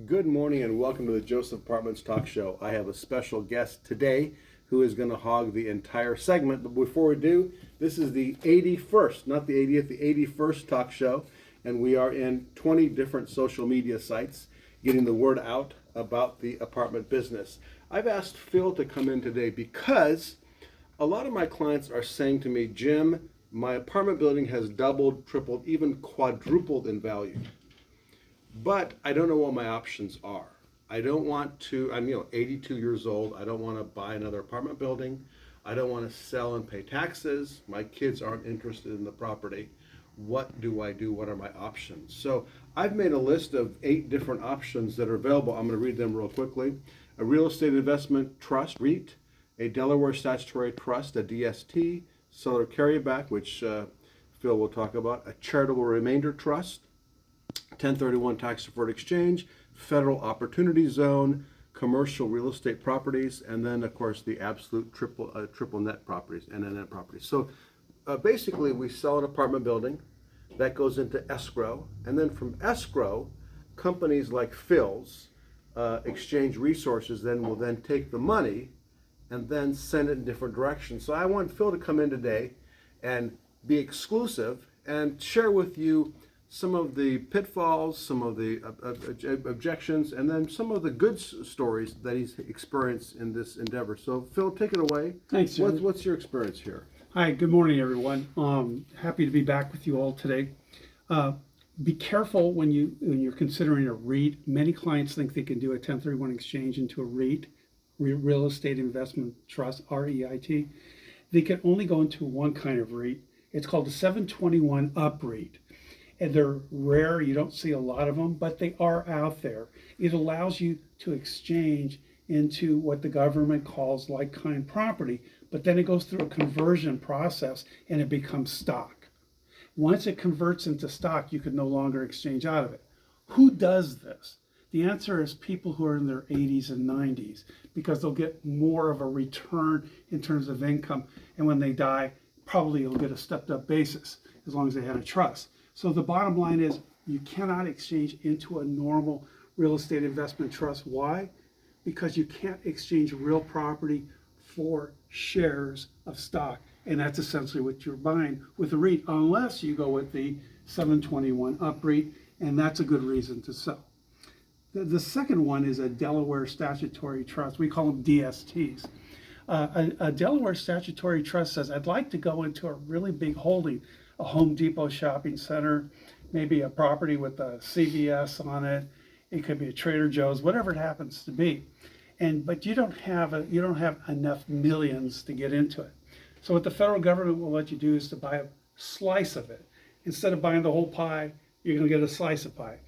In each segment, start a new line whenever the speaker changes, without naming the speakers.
Good morning and welcome to the Joseph Apartments Talk Show. I have a special guest today who is going to hog the entire segment. But before we do, this is the 81st, not the 80th, the 81st talk show. And we are in 20 different social media sites getting the word out about the apartment business. I've asked Phil to come in today because a lot of my clients are saying to me, Jim, my apartment building has doubled, tripled, even quadrupled in value. But I don't know what my options are. I don't want to, I'm 82 years old. I don't want to buy another apartment building. I don't want to sell and pay taxes. My kids aren't interested in the property. What do I do? What are my options? So I've made a list of 8 different options that are available. I'm going to read them real quickly. A real estate investment trust, REIT, a Delaware statutory trust, a DST, seller carryback, which Phil will talk about, a charitable remainder trust, 1031 tax deferred exchange, federal opportunity zone, commercial real estate properties, and then of course the absolute triple net properties, NNN properties. So basically we sell an apartment building that goes into escrow, and then from escrow, companies like Phil's exchange resources will then take the money and then send it in different directions. So I want Phil to come in today and be exclusive and share with you some of the pitfalls, some of the objections, and then some of the good stories that he's experienced in this endeavor. So Phil, take it away.
Thanks, Jim.
What's your experience here?
Hi, good morning, everyone. Happy to be back with you all today. Be careful when you're considering a REIT. Many clients think they can do a 1031 exchange into a REIT, Real Estate Investment Trust, REIT. They can only go into one kind of REIT. It's called a 721 UP REIT. And they're rare, you don't see a lot of them, but they are out there. It allows you to exchange into what the government calls like-kind property, but then it goes through a conversion process and it becomes stock. Once it converts into stock, you can no longer exchange out of it. Who does this? The answer is people who are in their 80s and 90s, because they'll get more of a return in terms of income, and when they die, probably they'll get a stepped-up basis as long as they had a trust. So the bottom line is you cannot exchange into a normal real estate investment trust. Why? Because you can't exchange real property for shares of stock. And that's essentially what you're buying with a REIT, unless you go with the 721 UP REIT, and that's a good reason to sell. The second one is a Delaware statutory trust. We call them DSTs. A Delaware statutory trust says, I'd like to go into a really big holding, a Home Depot shopping center, maybe a property with a CVS on it. It could be a Trader Joe's, whatever it happens to be. But you don't have enough millions to get into it. So what the federal government will let you do is to buy a slice of it. Instead of buying the whole pie, you're going to get a slice of pie.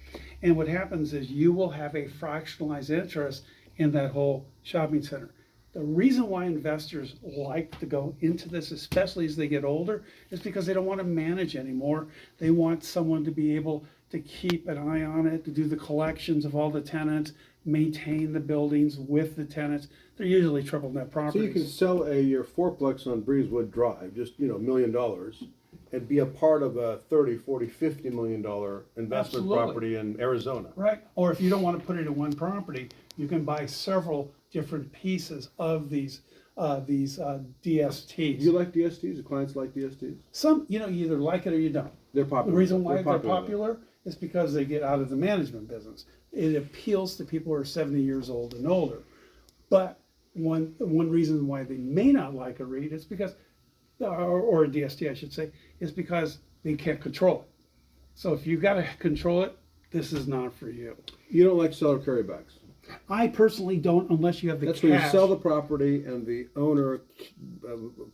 And what happens is you will have a fractionalized interest in that whole shopping center. The reason why investors like to go into this, especially as they get older, is because they don't want to manage anymore. They want someone to be able to keep an eye on it, to do the collections of all the tenants, maintain the buildings with the tenants. They're usually triple net properties.
So you can sell your fourplex on Breezewood Drive, just $1 million, and be a part of a 30, 40, $50 million investment
Absolutely.
property in Arizona.
Right. Or if you don't want to put it in one property, you can buy several different pieces of these DSTs.
You like DSTs? The clients like DSTs?
Some, you either like it or you don't.
They're popular.
The reason why they're popular is because they get out of the management business. It appeals to people who are 70 years old and older. But one reason why they may not like a REIT is because, or a DST I should say, is because they can't control it. So if you've got to control it, this is not for you.
You don't like seller carrybacks?
I personally don't, unless you have the
That's
cash.
where you sell the property and the owner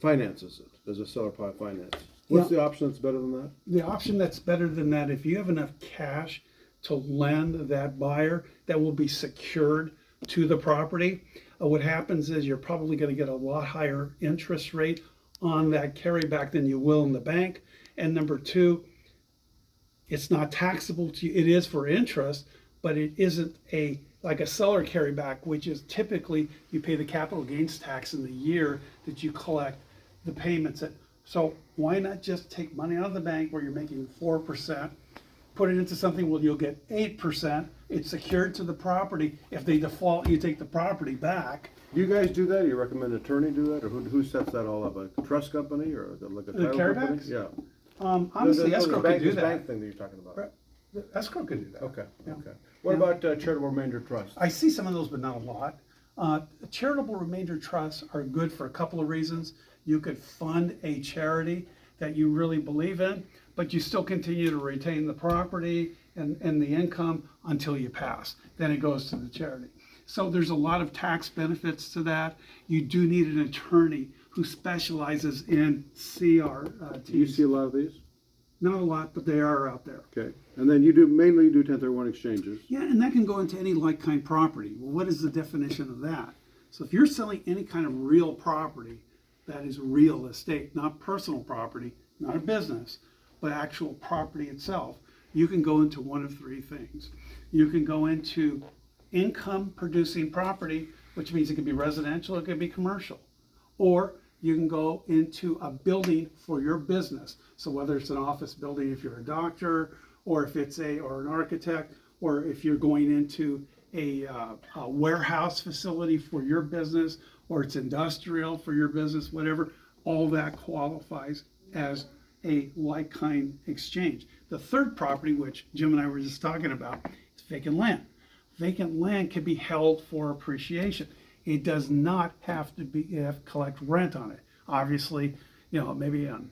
finances it. There's a seller finance. What's the option that's better than that?
The option that's better than that, if you have enough cash to lend that buyer that will be secured to the property, what happens is you're probably going to get a lot higher interest rate on that carryback than you will in the bank. And number two, it's not taxable to you. It is for interest, but it isn't like a seller carryback, which is typically you pay the capital gains tax in the year that you collect the payments. So why not just take money out of the bank where you're making 4%, put it into something where you'll get 8%, it's secured to the property. If they default, you take the property back.
Do you guys do that? Or you recommend an attorney do that, or who sets that all up? A trust company or like a
The
title company?
carrybacks?
Yeah.
Honestly,
The
escrow
bank-
could do
this
that.
bank thing that you're talking about.
Right. The escrow could do that.
Okay,
Yeah.
okay. What about charitable remainder trust?
I see some of those, but not a lot. Charitable remainder trusts are good for a couple of reasons. You could fund a charity that you really believe in, but you still continue to retain the property and the income until you pass. Then it goes to the charity. So there's a lot of tax benefits to that. You do need an attorney who specializes in CRTs.
Do you see a lot of these?
Not a lot, but they are out there.
Okay. And then you do, mainly you do 1031 exchanges.
Yeah, and that can go into any like-kind property. Well, what is the definition of that? So if you're selling any kind of real property, that is real estate, not personal property, not a business, but actual property itself, you can go into one of three things. You can go into income-producing property, which means it can be residential, it can be commercial. Or you can go into a building for your business. So whether it's an office building if you're a doctor, or if it's or an architect, or if you're going into a warehouse facility for your business, or it's industrial for your business, whatever, all that qualifies as a like-kind exchange. The third property, which Jim and I were just talking about, is vacant land. Vacant land can be held for appreciation. It does not have to collect rent on it. Obviously, maybe on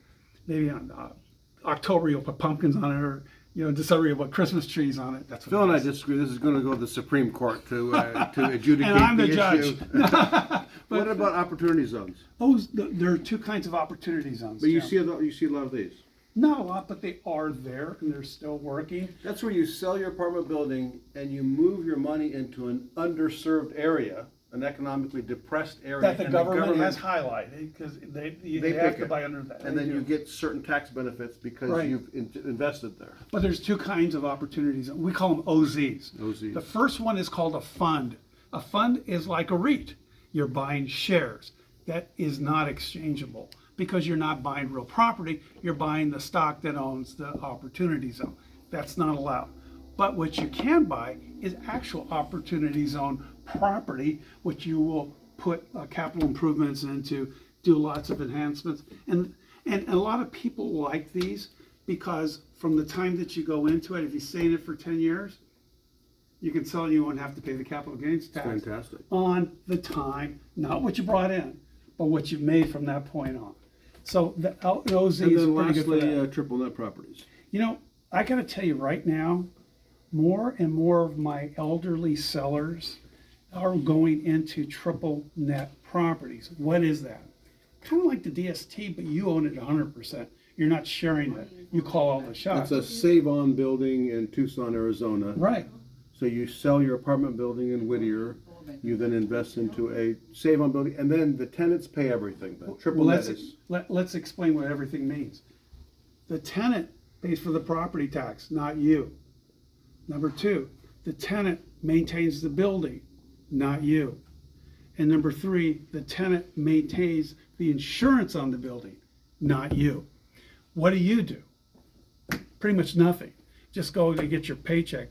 October you'll put pumpkins on it, or December you'll put Christmas trees on it. That's what
Phil
it
and I
is.
disagree. This is going to go to the Supreme Court to adjudicate
And I'm the
issue.
judge.
What about opportunity zones?
There are two kinds of opportunity zones.
But you
Jim.
see a lot of these.
Not a lot, but they are there and they're still working.
That's where you sell your apartment building and you move your money into an underserved area, an economically depressed area.
That the
and
government has highlighted, because they have
pick
to
it.
buy under that.
And
They
then you
do.
get certain tax benefits because
Right.
you've invested there.
But there's two kinds of opportunities. We call them OZs.
OZs.
The first one is called a fund. A fund is like a REIT. You're buying shares. That is not exchangeable because you're not buying real property. You're buying the stock that owns the opportunity zone. That's not allowed. But what you can buy is actual opportunity zone property, which you will put capital improvements into, do lots of enhancements. And a lot of people like these because from the time that you go into it, if you stay in it for 10 years, you can sell and you won't have to pay the capital gains tax
Fantastic.
on the time, not what you brought in, but what you've made from that point on. So those
And
is
then
pretty good for
lastly,
that.
triple net properties.
I got to tell you right now, more and more of my elderly sellers are going into triple net properties. What is that? Kind of like the DST, but you own it 100%. You're not sharing it. You call all the shots.
It's a save-on building in Tucson, Arizona.
Right.
So you sell your apartment building in Whittier, you then invest into a save-on building, and then the tenants pay everything. Then triple
Well,
net is
let's explain what everything means. The tenant pays for the property tax, not you. Number two, the tenant maintains the building, not you. And number three, the tenant maintains the insurance on the building, not you. What do? Pretty much nothing. Just go and get your paycheck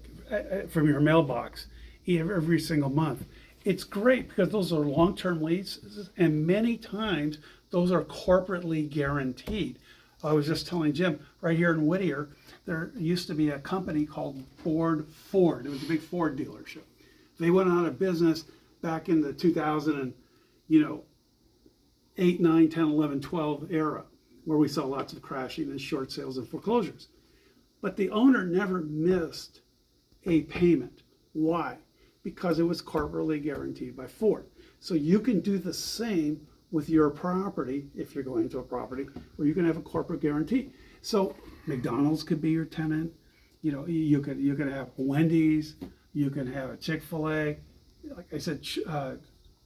from your mailbox every single month. It's great because those are long-term leases, and many times those are corporately guaranteed. I was just telling Jim, right here in Whittier, there used to be a company called Ford. It was a big Ford dealership. They went out of business back in the 2000 8, 9, 10, 11, 12 era, where we saw lots of crashing and short sales and foreclosures. But the owner never missed a payment. Why? Because it was corporately guaranteed by Ford. So you can do the same with your property if you're going into a property where you can have a corporate guarantee. So McDonald's could be your tenant. You could have Wendy's. You can have a Chick-fil-A. Like I said,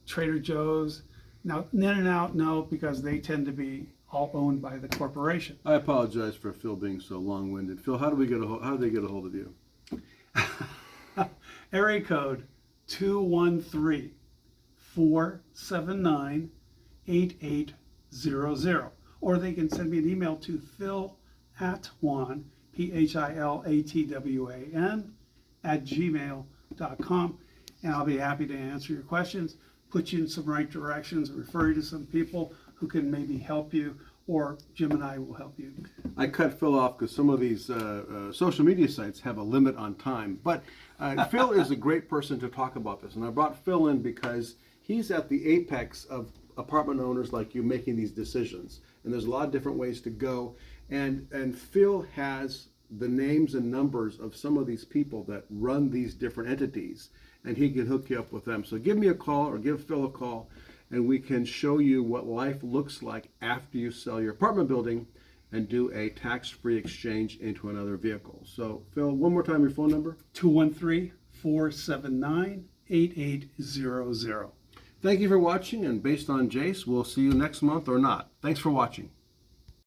Trader Joe's. Now, In-N-Out, no, because they tend to be all owned by the corporation.
I apologize for Phil being so long-winded. Phil, how do they get a hold of you?
Area code 213-479-8800. Or they can send me an email to Phil@Wan, Pilatwan, jace@gmail.com, and I'll be happy to answer your questions, put you in some right directions, refer you to some people who can maybe help you, or Jim and I will help you.
I cut Phil off because some of these social media sites have a limit on time. But Phil is a great person to talk about this. And I brought Phil in because he's at the apex of apartment owners like you making these decisions. And there's a lot of different ways to go. And Phil has the names and numbers of some of these people that run these different entities. And he can hook you up with them. So give me a call or give Phil a call, and we can show you what life looks like after you sell your apartment building and do a tax-free exchange into another vehicle. So, Phil, one more time, your phone number.
213-479-8800.
Thank you for watching, and based on Jace, we'll see you next month or not. Thanks for watching.